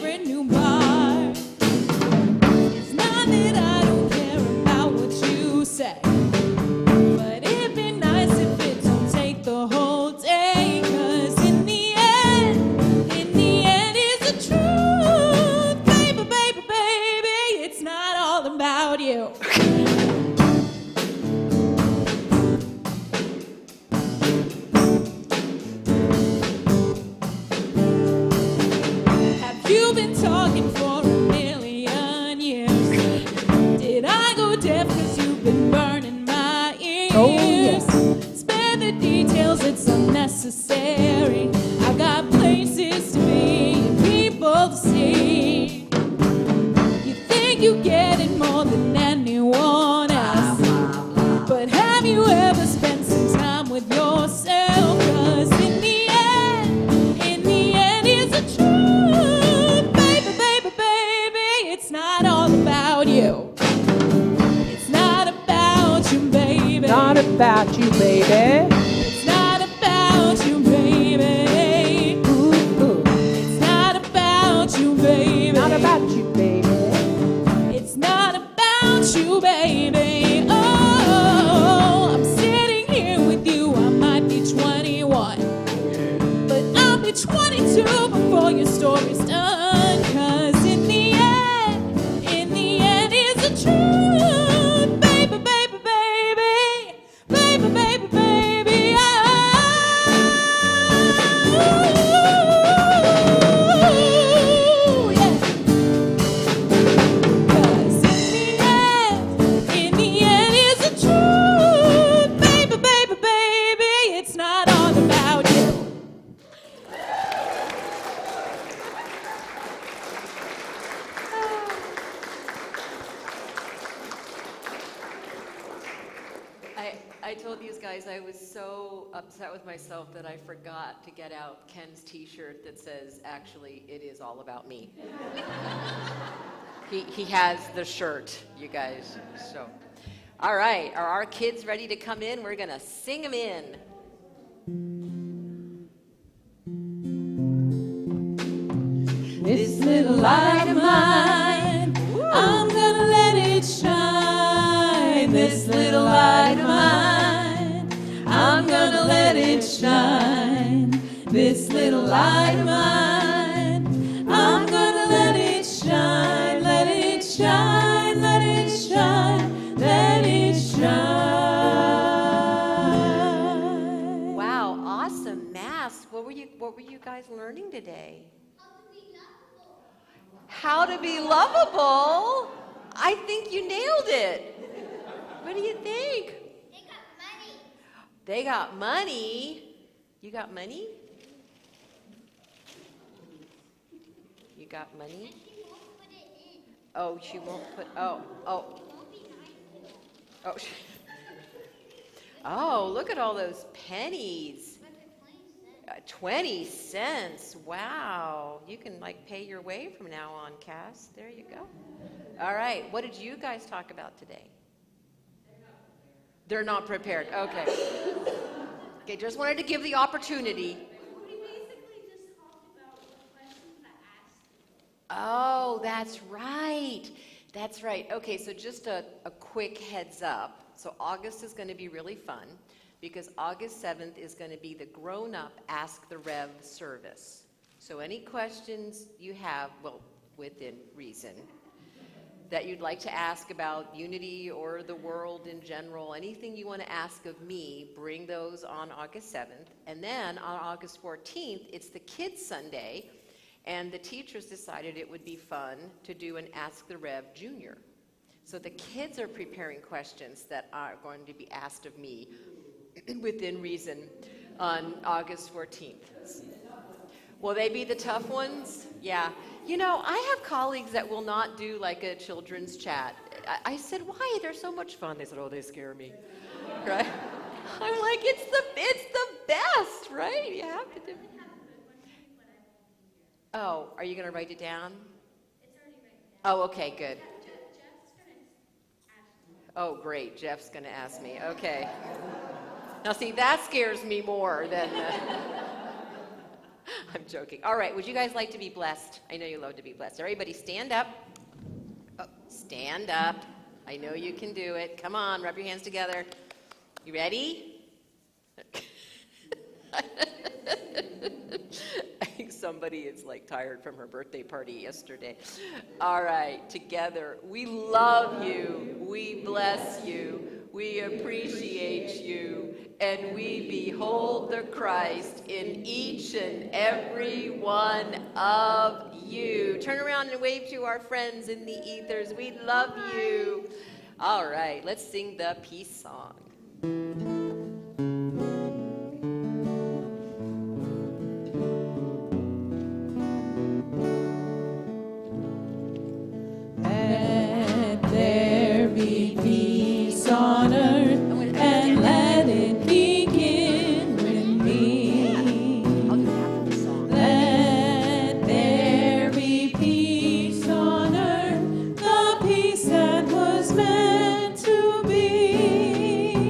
be 22 before your story's done. 'Cause in the end is the truth. Baby, baby, baby, baby, baby, baby. Oh, yeah. 'Cause in the end is the truth. Baby, baby, baby, it's not all about you. I told these guys I was so upset with myself that I forgot to get out Ken's t-shirt that says, actually, it is all about me. He has the shirt, you guys. So, all right, are our kids ready to come in? We're gonna sing them in. This little light of mine, I'm gonna let it shine. This little light of mine, I'm gonna let it shine. This little light of mine, I'm gonna let it shine. Let it shine, let it shine, let it shine. Wow, awesome mass. What were you guys learning today? How to be lovable? I think you nailed it. What do you think? They got money. They got money. You got money? You got money? She won't put it in. Oh, she won't put, It won't be nice. oh. Oh, look at all those pennies. But they're 20 cents. 20 cents. Wow. You can like pay your way from now on, Cass. There you go. All right. What did you guys talk about today? They're not prepared. Okay. Okay, just wanted to give the opportunity. We basically just talked about the questions that asked. Oh, that's right. That's right. Okay, so just a quick heads up. So August is going to be really fun because August 7th is going to be the grown-up Ask the Rev service. So any questions you have, well, within reason, that you'd like to ask about unity or the world in general, anything you want to ask of me, bring those on August 7th. And then on August 14th, it's the Kids Sunday, and the teachers decided it would be fun to do an Ask the Rev Junior. So the kids are preparing questions that are going to be asked of me within reason on August 14th. Will they be the tough ones? Yeah. You know, I have colleagues that will not do like a children's chat. I said, why? They're so much fun. They said, oh, they scare me. Right? I'm like, it's the best, right? You have to do. Oh, are you going to write it down? It's already written down. Oh, okay, good. Jeff's gonna ask me. Oh, great. Jeff's going to ask me. Okay. Now, see, that scares me more than... I'm joking. All right, would you guys like to be blessed? I know you love to be blessed. Everybody stand up. Oh, stand up. I know you can do it. Come on, rub your hands together. You ready? I think somebody is like tired from her birthday party yesterday. All right, together. We love you. We bless you. We appreciate you. And we behold the Christ in each and every one of you. Turn around and wave to our friends in the ethers. We love you. All right, let's sing the peace song. Let there be peace on earth, and let it begin with me. Let there be peace on earth, the peace that was meant to be.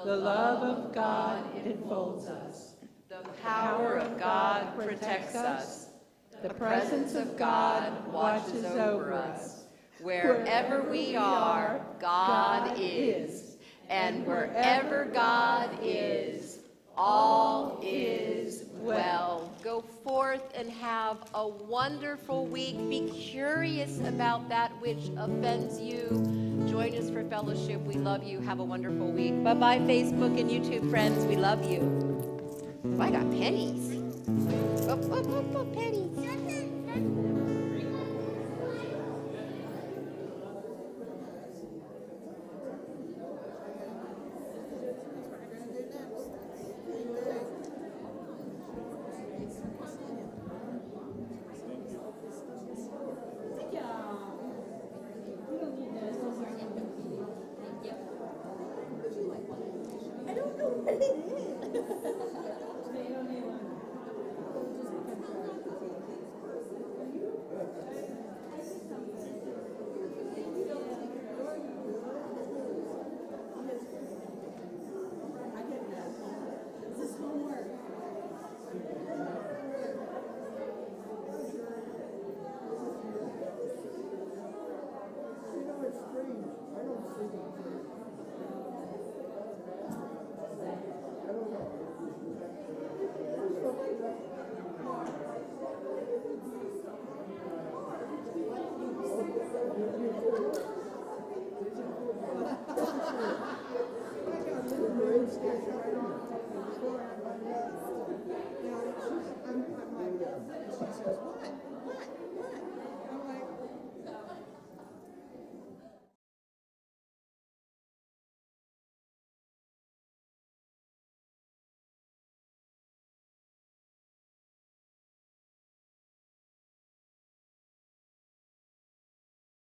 The love of God enfolds us. The power of God protects us. The presence of God watches over us. Wherever we are, God is. And wherever God is, all is well. Go forth and have a wonderful week. Be curious about that which offends you. Join us for fellowship. We love you. Have a wonderful week. Bye-bye, Facebook and YouTube friends. We love you. Oh, I got pennies. Oh, pennies.